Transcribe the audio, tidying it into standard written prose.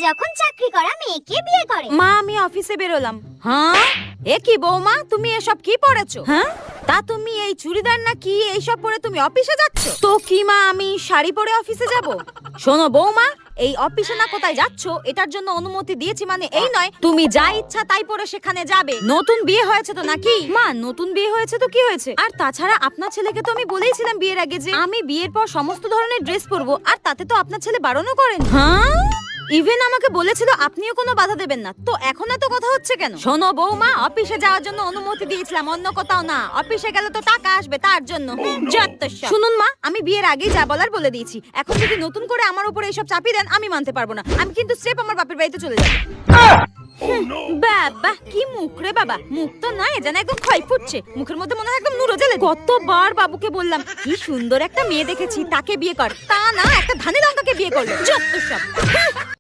যখন চাকরি করা মেয়েকে বিয়ে করে। মা আমি অফিসে বেরোলাম। হ্যাঁ এ কি বৌমা, তুমি এসব কি পরেছো? হ্যাঁ তা তুমি এই চুড়িদার না কি এইসব পরে তুমি অফিসে যাচ্ছ? তো কি মা আমি শাড়ি পরে অফিসে যাব? শোনো বৌমা, এই অফিসে না কোথায় যাচ্ছ এটার জন্য অনুমতি দিয়েছি মানে এই নয় তুমি যা ইচ্ছা তাই পরে সেখানে যাবে। নতুন বিয়ে হয়েছে তো নাকি? মা নতুন বিয়ে হয়েছে তো কি হয়েছে? আর তাছাড়া আপনার ছেলেকে তো আমি বলেইছিলাম বিয়ের আগে যে আমি বিয়ের পর সমস্ত ধরনের ড্রেস পরবো, আর তাতে তো আপনার ছেলে বারণও করেন। হ্যাঁ ইভেন আমাকে বলেছিল আপনিও কোনো বাধা দেবেন না, তো এখন এত কথা হচ্ছে কেন? শোনো বৌমা, অফিসে যাওয়ার জন্য অনুমতি দিয়েছিলাম, অন্য কোথাও না। অফিসে গেলে তো টাকা আসবে তার জন্য। শুনুন মা, আমি বিয়ের আগেই যা বলার বলে দিয়েছি। এখন যদি নতুন করে আমার উপরে এইসব চাপিয়ে দেন আমি মানতে পারবো না। আমি কিন্তু স্রেফ আমার বাপের বাড়িতে চলে যাবো। বাবা কি মুখ রে বাবা, মুখ তো নয় যেন একদম ক্ষয় ফুটছে, মুখের মধ্যে মনে হয় একদম নুরো জ্বলে। কতবার বাবুকে বললাম কি সুন্দর একটা মেয়ে দেখেছি তাকে বিয়ে কর, তা না একটা ধানে লঙ্কাকে বিয়ে করলো। যত সব।